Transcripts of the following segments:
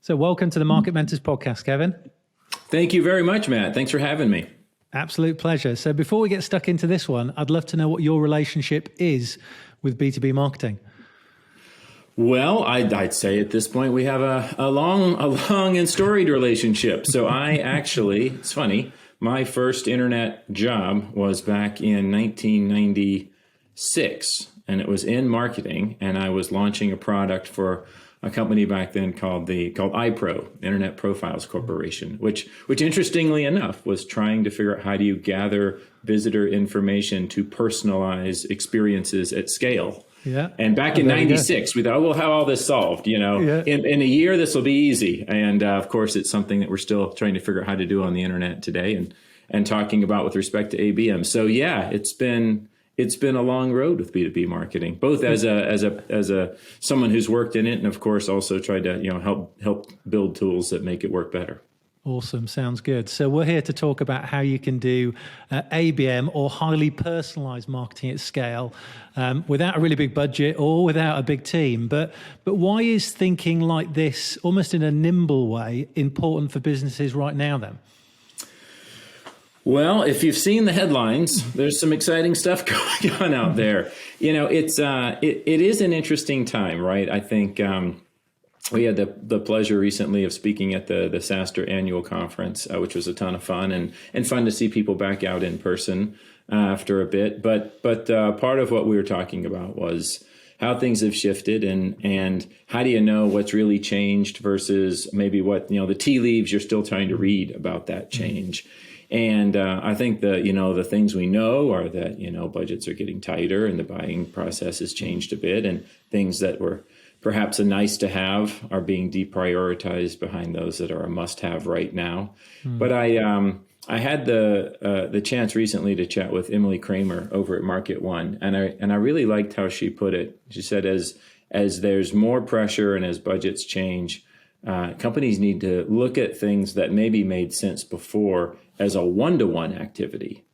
So welcome to the Market Mentors podcast, Kevin. Thank you very much, Matt. Thanks for having me. Absolute pleasure. So before we get stuck into this one, I'd love to know what your relationship is with B2B marketing. Well, I'd say at this point we have a long and storied relationship. So I actually, it's funny, my first internet job was back in 1996, and it was in marketing, and I was launching a product for a company back then called iPro, Internet Profiles Corporation, which interestingly enough was trying to figure out how do you gather visitor information to personalize experiences at scale. Yeah. And back in 96, we thought, we'll have all this solved, in a year, this will be easy. And of course, it's something that we're still trying to figure out how to do on the internet today and talking about with respect to ABM. So yeah, it's been a long road with B2B marketing, both as a someone who's worked in it, and of course also tried to help build tools that make it work better. Awesome. Sounds good. So we're here to talk about how you can do ABM or highly personalized marketing at scale without a really big budget or without a big team. But why is thinking like this, almost in a nimble way, important for businesses right now then? Well, if you've seen the headlines, there's some exciting stuff going on out there. It is an interesting time, right? I think we had the pleasure recently of speaking at the SaaStr annual conference, which was a ton of fun and fun to see people back out in person after a bit. But part of what we were talking about was how things have shifted and how do you know what's really changed versus maybe what, the tea leaves you're still trying to read about that change. And I think the things we know are that, budgets are getting tighter and the buying process has changed a bit, and things that were perhaps a nice to have are being deprioritized behind those that are a must have right now. But I had the chance recently to chat with Emily Kramer over at Market One, and I really liked how she put it. She said, as there's more pressure and as budgets change, companies need to look at things that maybe made sense before as a one-to-one activity.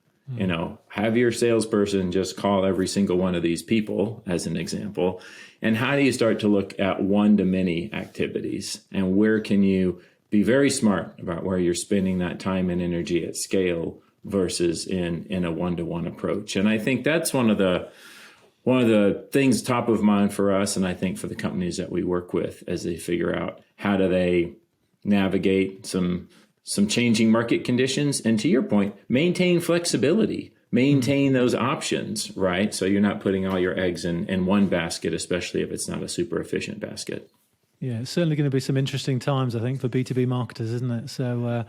Have your salesperson just call every single one of these people as an example. And how do you start to look at one-to-many activities? And where can you be very smart about where you're spending that time and energy at scale versus in a one-to-one approach? And I think that's one of the things top of mind for us, and I think for the companies that we work with as they figure out how do they navigate some changing market conditions, and to your point, maintain flexibility, maintain those options, right? So you're not putting all your eggs in one basket, especially if it's not a super efficient basket. Yeah, it's certainly going to be some interesting times, I think, for B2B marketers, isn't it? So,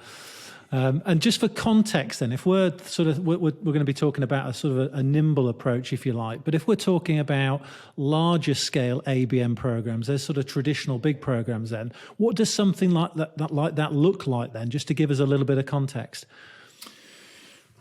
and just for context then, if we're going to be talking about a sort of a nimble approach, if you like, but if we're talking about larger scale ABM programs, there's sort of traditional big programs then, what does something like that look like then, just to give us a little bit of context?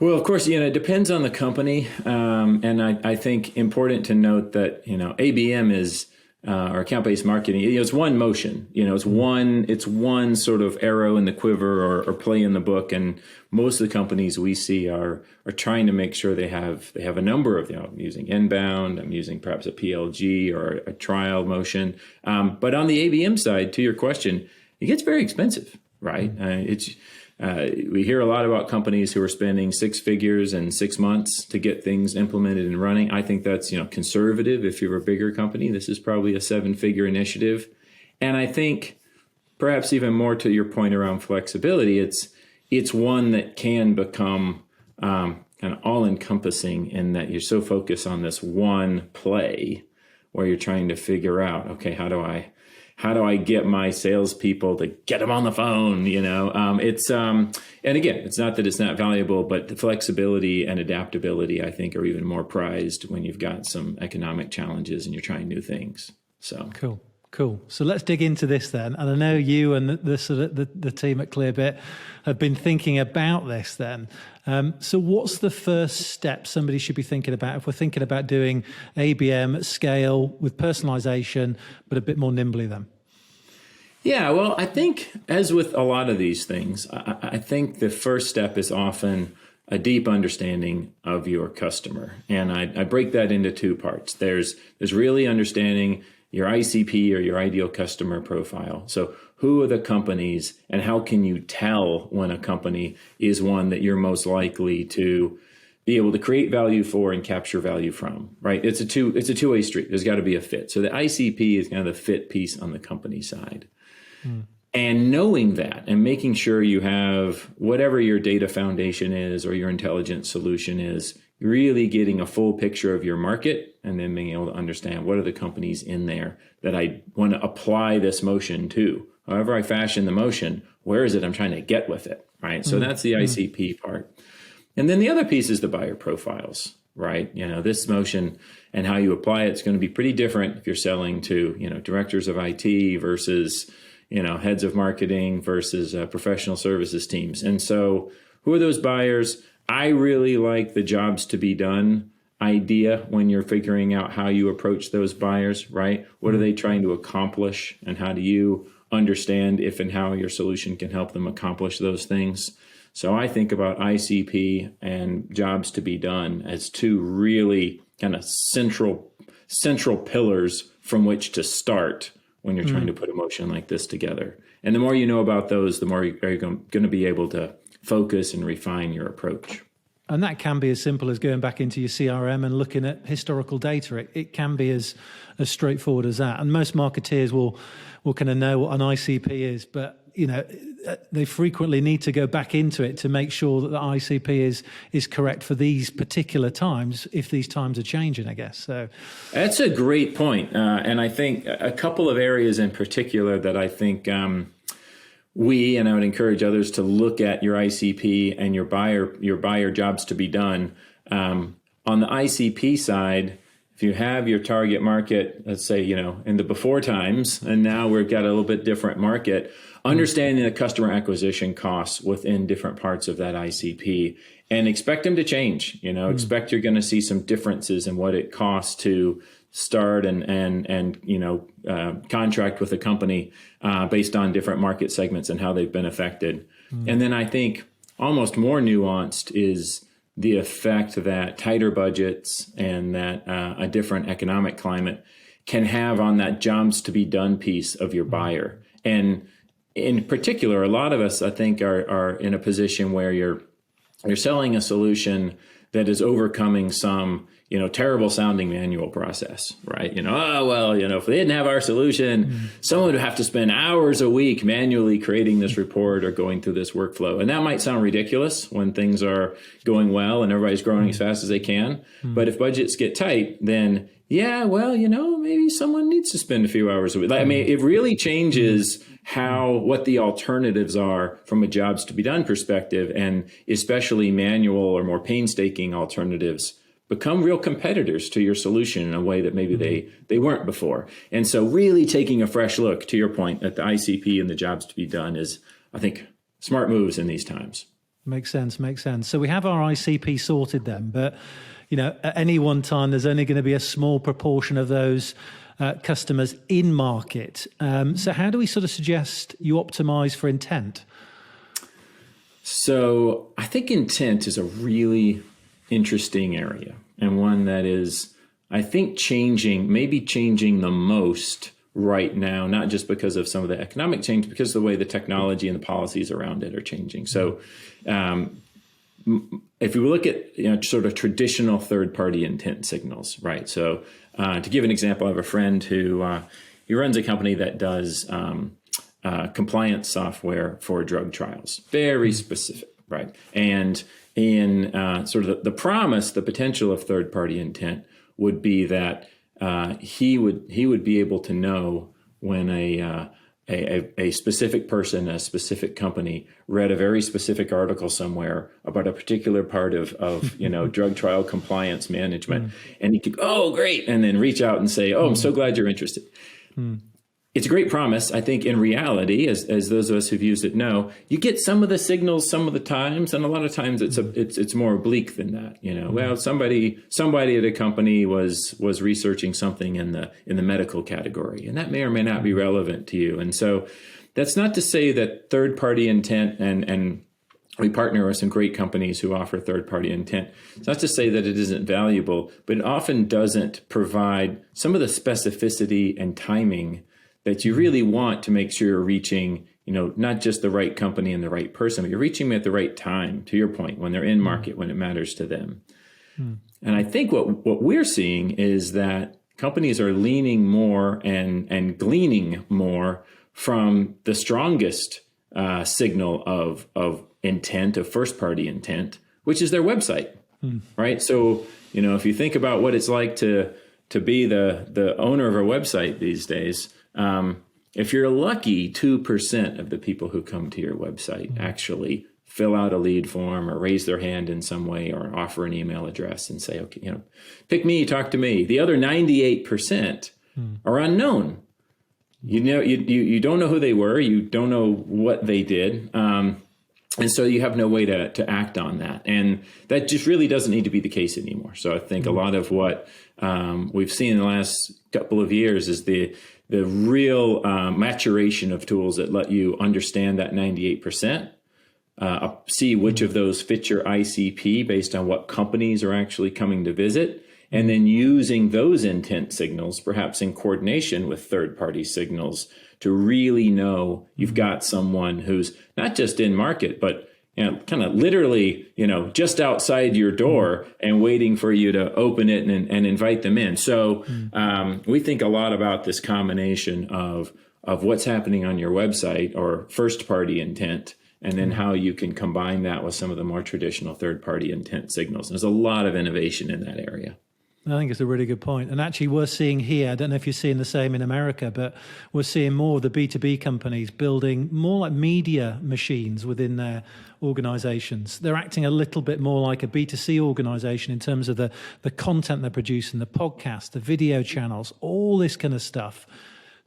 Well, of course, it depends on the company. And I think important to note that, ABM is, or account-based marketing, it's one motion, it's one sort of arrow in the quiver or play in the book. And most of the companies we see are trying to make sure they have a number of, I'm using inbound, I'm using perhaps a PLG or a trial motion. But on the ABM side, to your question, it gets very expensive, right? We hear a lot about companies who are spending six figures in 6 months to get things implemented and running. I think that's, conservative. If you're a bigger company, this is probably a 7-figure initiative. And I think perhaps even more to your point around flexibility, it's one that can become kind of all-encompassing in that you're so focused on this one play where you're trying to figure out, okay, how do I get my salespeople to get them on the phone? And again, it's not that it's not valuable, but the flexibility and adaptability, I think, are even more prized when you've got some economic challenges and you're trying new things. So Cool. So let's dig into this then. And I know you and the team at Clearbit have been thinking about this then. So what's the first step somebody should be thinking about if we're thinking about doing ABM at scale with personalization, but a bit more nimbly then? Yeah, well, I think as with a lot of these things, I think the first step is often a deep understanding of your customer. And I break that into two parts. There's really understanding your ICP or your ideal customer profile. So who are the companies and how can you tell when a company is one that you're most likely to be able to create value for and capture value from, right? It's a two-way street. There's got to be a fit. So the ICP is kind of the fit piece on the company side. And knowing that and making sure you have whatever your data foundation is or your intelligence solution is, really getting a full picture of your market and then being able to understand what are the companies in there that I want to apply this motion to. However I fashion the motion, where is it I'm trying to get with it, right? So that's the ICP part. And then the other piece is the buyer profiles, right? This motion and how you apply it is going to be pretty different if you're selling to, directors of IT versus, heads of marketing versus professional services teams. And so who are those buyers? I really like the jobs to be done idea when you're figuring out how you approach those buyers, right? What are they trying to accomplish and how do you understand if and how your solution can help them accomplish those things? So I think about ICP and jobs to be done as two really kind of central pillars from which to start when you're trying to put a motion like this together. And the more you know about those, the more you're going to be able to focus and refine your approach. And that can be as simple as going back into your CRM and looking at historical data. It can be as straightforward as that. And most marketeers will kind of know what an ICP is, but they frequently need to go back into it to make sure that the ICP is correct for these particular times, if these times are changing, I guess. So that's a great point. And I think a couple of areas in particular that I think and I would encourage others to look at your ICP and your buyer jobs to be done. On the ICP side, if you have your target market, let's say, in the before times, and now we've got a little bit different market, understanding the customer acquisition costs within different parts of that ICP and expect them to change, expect you're going to see some differences in what it costs to start and contract with a company based on different market segments and how they've been affected. And then I think almost more nuanced is the effect that tighter budgets and that a different economic climate can have on that jobs to be done piece of your buyer. And in particular, a lot of us, I think, are in a position where you're selling a solution that is overcoming some terrible sounding manual process, right? If they didn't have our solution, someone would have to spend hours a week manually creating this report or going through this workflow. And that might sound ridiculous when things are going well and everybody's growing as fast as they can. But if budgets get tight, then maybe someone needs to spend a few hours a week. I mean, it really changes what the alternatives are from a jobs to be done perspective, and especially manual or more painstaking alternatives become real competitors to your solution in a way that maybe they weren't before. And so really taking a fresh look, to your point, at the ICP and the jobs to be done is, I think, smart moves in these times. Makes sense. So we have our ICP sorted then, but at any one time, there's only going to be a small proportion of those customers in market. So how do we sort of suggest you optimize for intent? So I think intent is a really interesting area and one that is, I think, changing the most right now, not just because of some of the economic change, because of the way the technology and the policies around it are changing. So if you look at sort of traditional third-party intent signals, right? So to give an example, I have a friend who he runs a company that does compliance software for drug trials, very specific, right? And in sort of the promise, the potential of third-party intent would be that he would be able to know when a specific person, a specific company read a very specific article somewhere about a particular part of drug trial compliance management, and he could, oh, great, and then reach out and say, oh, I'm so glad you're interested. It's a great promise. I think in reality, as those of us who've used it know, you get some of the signals some of the times, and a lot of times it's more oblique than that. Well, somebody at a company was researching something in the medical category, and that may or may not be relevant to you. And so that's not to say that third-party intent and we partner with some great companies who offer third-party intent. It's not to say that it isn't valuable, but it often doesn't provide some of the specificity and timing that you really want to make sure you're reaching, not just the right company and the right person, but you're reaching them at the right time, to your point, when they're in market, when it matters to them. And I think what we're seeing is that companies are leaning more and gleaning more from the strongest signal of intent, of first-party intent, which is their website, right? So, if you think about what it's like to be the owner of a website these days, if you're lucky, 2% of the people who come to your website actually fill out a lead form or raise their hand in some way or offer an email address and say, okay, pick me, talk to me. The other 98% are unknown. You don't know who they were. You don't know what they did. And so you have no way to act on that. And that just really doesn't need to be the case anymore. So I think a lot of what we've seen in the last couple of years is the real maturation of tools that let you understand that 98%, see which of those fit your ICP based on what companies are actually coming to visit, and then using those intent signals, perhaps in coordination with third-party signals, to really know you've got someone who's not just in market, but kind of literally, just outside your door and waiting for you to open it and invite them in. So we think a lot about this combination of what's happening on your website or first-party intent, and then how you can combine that with some of the more traditional third-party intent signals. There's a lot of innovation in that area. I think it's a really good point. And actually we're seeing here, I don't know if you're seeing the same in America, but we're seeing more of the B2B companies building more like media machines within their organizations. They're acting a little bit more like a B2C organization in terms of the content they're producing, the podcast, the video channels, all this kind of stuff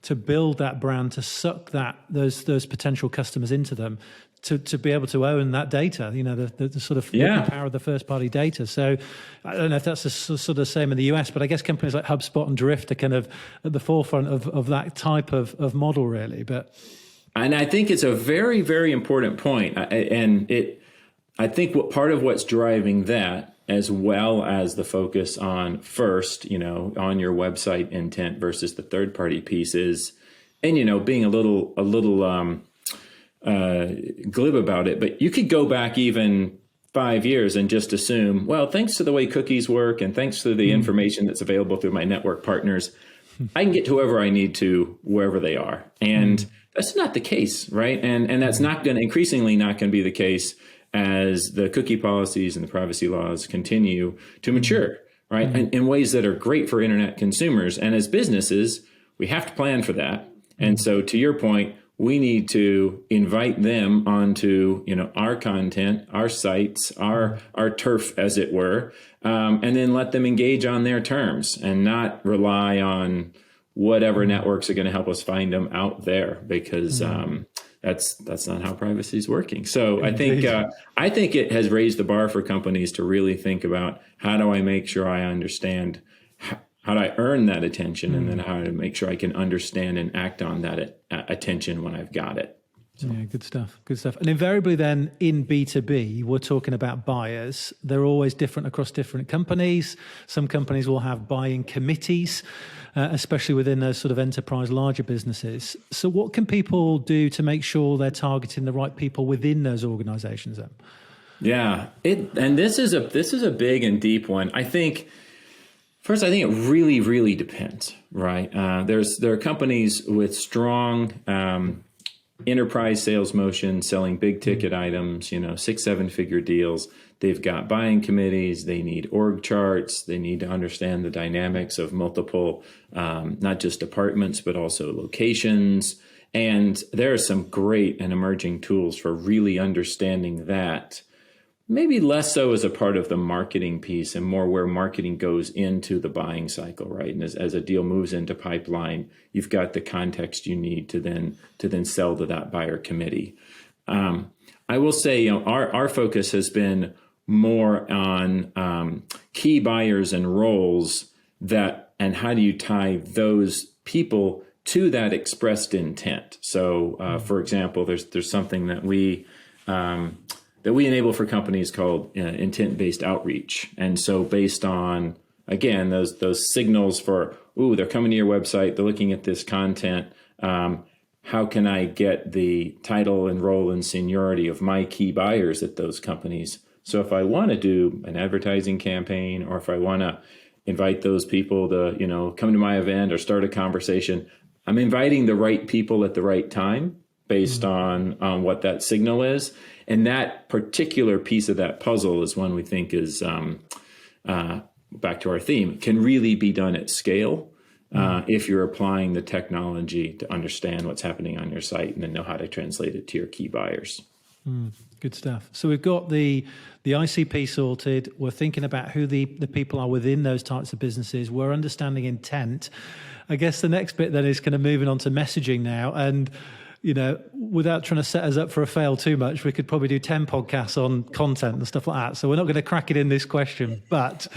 to build that brand, to suck those potential customers into them, to be able to own that data, the sort of the power of the first party data. So I don't know if that's the sort of the same in the US, but I guess companies like HubSpot and Drift are kind of at the forefront of that type of model, really. And I think it's a very, very important point. I think part of what's driving that, as well as the focus on first, on your website intent versus the third party pieces, and, being a little glib about it, but you could go back even 5 years and just assume, well, thanks to the way cookies work and thanks to the information that's available through my network partners, I can get to whoever I need to, wherever they are. And that's not the case, right? And that's increasingly not going to be the case as the cookie policies and the privacy laws continue to mature, right? And in ways that are great for internet consumers. And as businesses, we have to plan for that. And so to your point, we need to invite them onto, our content, our sites, our turf, as it were, and then let them engage on their terms and not rely on whatever networks are going to help us find them out there, because that's not how privacy is working. So I think it has raised the bar for companies to really think about, how do I make sure I understand how do I earn that attention, and then how to make sure I can understand and act on that attention when I've got it. So. Yeah, good stuff. And invariably then in B2B, we're talking about buyers. They're always different across different companies. Some companies will have buying committees, especially within those sort of enterprise larger businesses. So what can people do to make sure they're targeting the right people within those organizations then? Yeah, and this is a big and deep one. I think it really, really depends, right? There are companies with strong enterprise sales motion, selling big ticket items, 6-7 figure deals. They've got buying committees. They need org charts. They need to understand the dynamics of multiple, not just departments, but also locations. And there are some great and emerging tools for really understanding that. Maybe less so as a part of the marketing piece and more where marketing goes into the buying cycle, right? And as a deal moves into pipeline, you've got the context you need to then sell to that buyer committee. I will say, our focus has been more on key buyers and roles and how do you tie those people to that expressed intent. So, for example, there's something that we that we enable for companies called intent-based outreach. And so based on, again, those signals for, ooh, they're coming to your website, they're looking at this content. How can I get the title and role and seniority of my key buyers at those companies? So if I want to do an advertising campaign, or if I want to invite those people to, come to my event or start a conversation, I'm inviting the right people at the right time based on what that signal is. And that particular piece of that puzzle is one we think is, back to our theme, can really be done at scale if you're applying the technology to understand what's happening on your site and then know how to translate it to your key buyers. Good stuff. So we've got the ICP sorted. We're thinking about who the people are within those types of businesses. We're understanding intent. I guess the next bit then is kind of moving on to messaging now. And, without trying to set us up for a fail too much, we could probably do 10 podcasts on content and stuff like that. So we're not going to crack it in this question. But,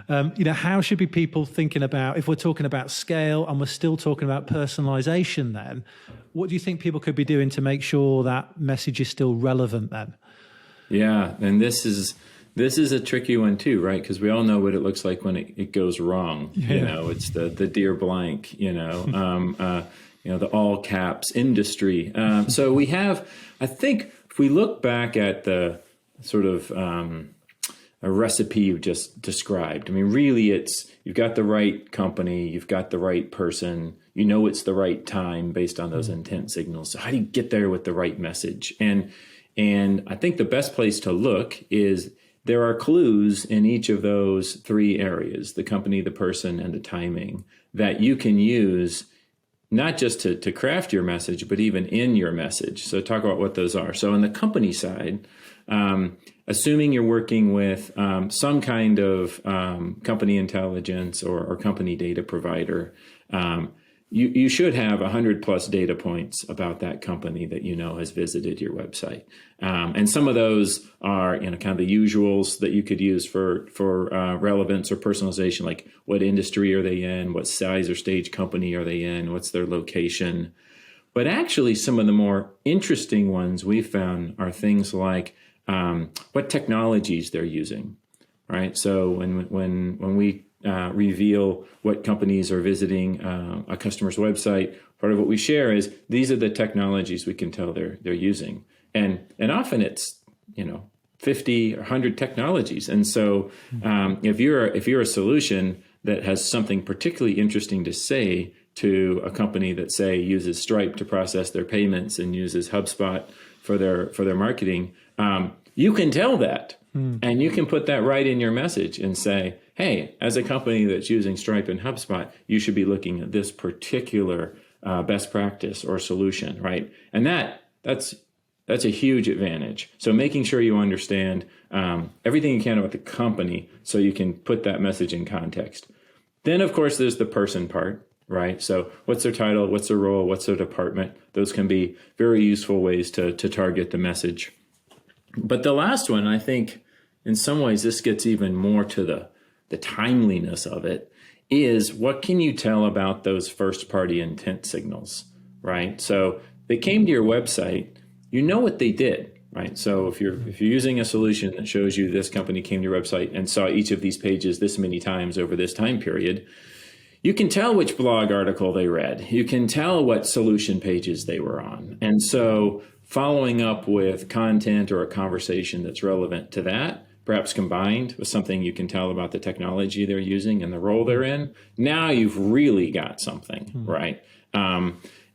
how should be people thinking about, if we're talking about scale and we're still talking about personalisation then, what do you think people could be doing to make sure that message is still relevant then? Yeah, and this is a tricky one too, right? Because we all know what it looks like when it goes wrong. Yeah. It's the deer blank, the all caps industry. So we have, I think, if we look back at the sort of a recipe you just described, I mean, really it's, you've got the right company, you've got the right person, it's the right time based on those intent signals. So how do you get there with the right message? And I think the best place to look is there are clues in each of those three areas, the company, the person, and the timing, that you can use not just to craft your message, but even in your message. So talk about what those are. So on the company side, assuming you're working with some kind of company intelligence or company data provider, you should have 100+ data points about that company that has visited your website. And some of those are kind of the usuals that you could use for relevance or personalization, like what industry are they in, what size or stage company are they in, what's their location. But actually some of the more interesting ones we've found are things like what technologies they're using, right? So when we reveal what companies are visiting a customer's website, part of what we share is these are the technologies we can tell they're using, and often it's 50 or 100 technologies. And so if you're a solution that has something particularly interesting to say to a company that, say, uses Stripe to process their payments and uses HubSpot for their marketing, you can tell that. And you can put that right in your message and say, hey, as a company that's using Stripe and HubSpot, you should be looking at this particular best practice or solution, right? And that's a huge advantage. So making sure you understand everything you can about the company so you can put that message in context. Then, of course, there's the person part, right? So what's their title? What's their role? What's their department? Those can be very useful ways to target the message. But the last one, I think, in some ways, this gets even more to the timeliness of it, is what can you tell about those first-party intent signals, right? So they came to your website, what they did, right? So if you're using a solution that shows you this company came to your website and saw each of these pages this many times over this time period, you can tell which blog article they read. You can tell what solution pages they were on. And so following up with content or a conversation that's relevant to that, perhaps combined with something you can tell about the technology they're using and the role they're in, now you've really got something, right?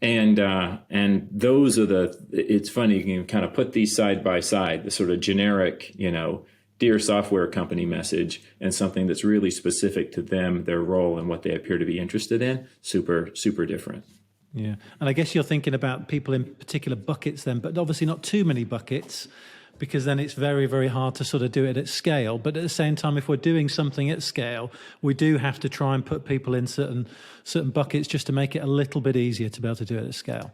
And those are it's funny, you can kind of put these side by side, the sort of generic, dear software company message and something that's really specific to them, their role, and what they appear to be interested in, super, super different. Yeah. And I guess you're thinking about people in particular buckets then, but obviously not too many buckets, because then it's very, very hard to sort of do it at scale. But at the same time, if we're doing something at scale, we do have to try and put people in certain buckets just to make it a little bit easier to be able to do it at scale.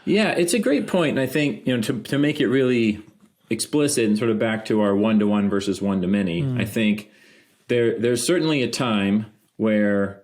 Yeah, it's a great point. And I think, to make it really explicit and sort of back to our one-to-one versus one-to-many, I think there's certainly a time where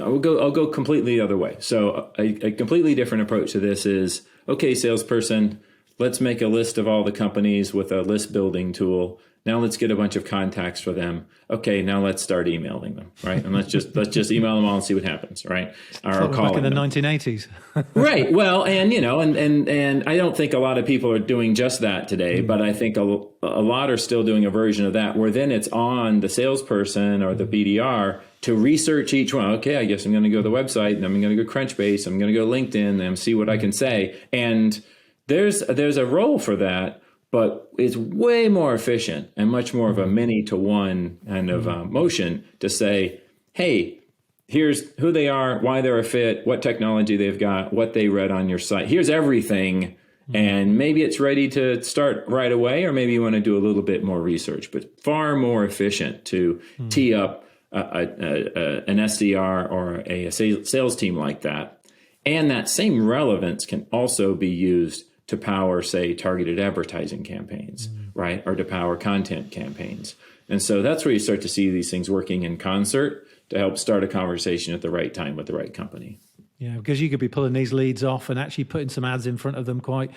I'll go completely the other way. So a completely different approach to this is, okay, salesperson, let's make a list of all the companies with a list building tool. Now let's get a bunch of contacts for them. Okay, now let's start emailing them, right? And let's just email them all and see what happens, right? Or call back in the them. 1980s. Right. Well, and and I don't think a lot of people are doing just that today, but I think a lot are still doing a version of that where then it's on the salesperson or the BDR to research each one. Okay, I guess I'm going to go to the website and I'm going to go Crunchbase. I'm going to go LinkedIn and see what I can say. And there's a role for that. But it's way more efficient and much more of a many to one kind of motion to say, hey, here's who they are, why they're a fit, what technology they've got, what they read on your site. Here's everything. And maybe it's ready to start right away, or maybe you want to do a little bit more research, but far more efficient to tee up an SDR or a sales team like that. And that same relevance can also be used to power, say, targeted advertising campaigns, right? Or to power content campaigns. And so that's where you start to see these things working in concert to help start a conversation at the right time with the right company. Yeah, because you could be pulling these leads off and actually putting some ads in front of them quite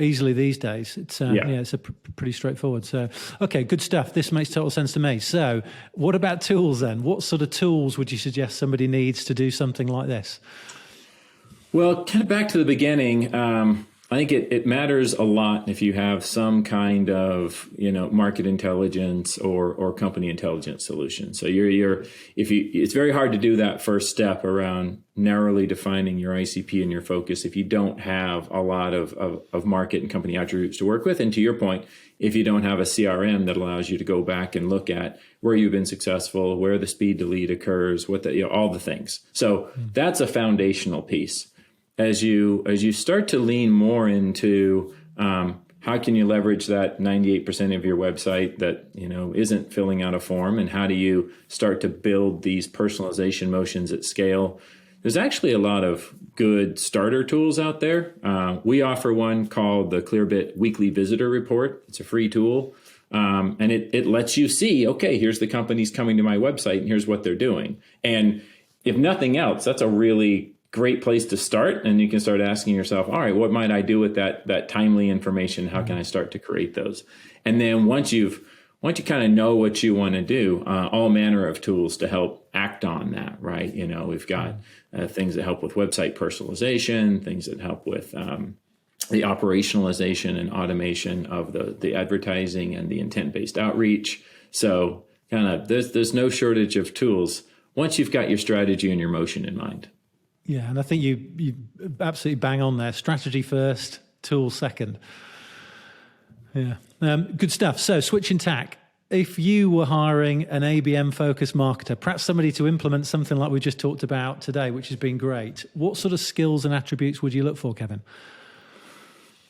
easily these days. It's it's pretty straightforward. So, okay, good stuff. This makes total sense to me. So, what about tools then? What sort of tools would you suggest somebody needs to do something like this? Well, kind of back to the beginning. I think it matters a lot if you have some kind of market intelligence or company intelligence solution. So it's very hard to do that first step around narrowly defining your ICP and your focus if you don't have a lot of market and company attributes to work with. And to your point, if you don't have a CRM that allows you to go back and look at where you've been successful, where the speed to lead occurs, all the things. So that's a foundational piece. As you start to lean more into how can you leverage that 98% of your website that isn't filling out a form, and how do you start to build these personalization motions at scale? There's actually a lot of good starter tools out there. We offer one called the Clearbit Weekly Visitor Report. It's a free tool, and it lets you see, okay, here's the companies coming to my website, and here's what they're doing. And if nothing else, that's a really great place to start. And you can start asking yourself, all right, what might I do with that timely information? How can I start to create those? And then once you kind of know what you want to do, all manner of tools to help act on that, right? We've got things that help with website personalization, things that help with the operationalization and automation of the advertising and the intent-based outreach. So kind of there's no shortage of tools once you've got your strategy and your motion in mind. Yeah, and I think you absolutely bang on there. Strategy first, tools second. Yeah, good stuff. So switching tack. If you were hiring an ABM-focused marketer, perhaps somebody to implement something like we just talked about today, which has been great, what sort of skills and attributes would you look for, Kevin?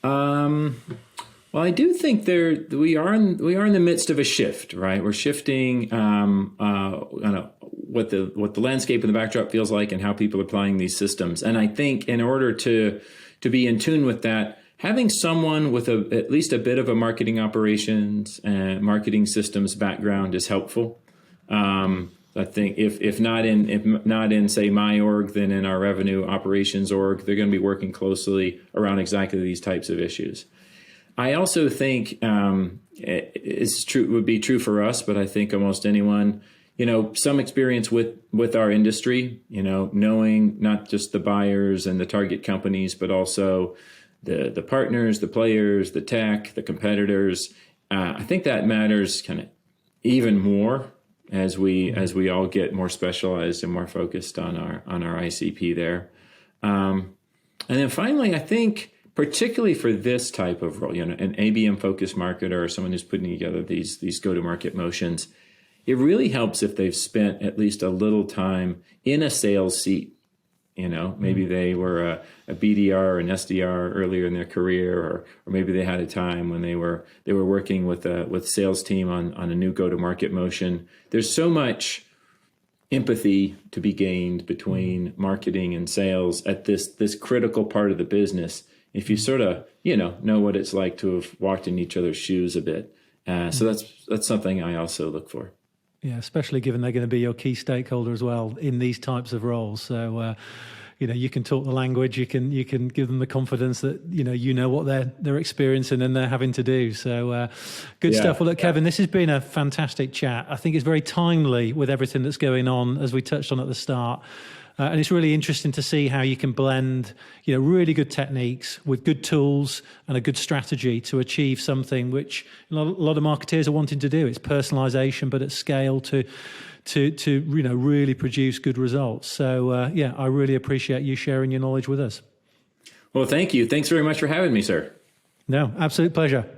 Well, I do think we are in the midst of a shift, right? We're shifting what the landscape and the backdrop feels like and how people are applying these systems. And I think in order to be in tune with that, having someone with at least a bit of a marketing operations and marketing systems background is helpful. I think if not in say my org, then in our revenue operations org, they're going to be working closely around exactly these types of issues. I also think would be true for us, but I think almost anyone, some experience with our industry, knowing not just the buyers and the target companies, but also the partners, the players, the tech, the competitors. I think that matters kind of even more as we all get more specialized and more focused on our ICP there. And then finally, I think, particularly for this type of role, an ABM focused marketer or someone who's putting together these go-to-market motions, it really helps if they've spent at least a little time in a sales seat. Maybe they were a BDR or an SDR earlier in their career, or maybe they had a time when they were working with sales team on a new go-to-market motion. There's so much empathy to be gained between marketing and sales at this critical part of the business, if you sort of, know what it's like to have walked in each other's shoes a bit. So that's something I also look for. Yeah, especially given they're going to be your key stakeholder as well in these types of roles. So you can talk the language, you can give them the confidence that you know what they're experiencing and they're having to do. So good stuff. Well, look, Kevin, this has been a fantastic chat. I think it's very timely with everything that's going on, as we touched on at the start. And it's really interesting to see how you can blend, really good techniques with good tools and a good strategy to achieve something which a lot of marketeers are wanting to do. It's personalisation, but at scale to really produce good results. So I really appreciate you sharing your knowledge with us. Well, thank you. Thanks very much for having me, sir. No, absolute pleasure.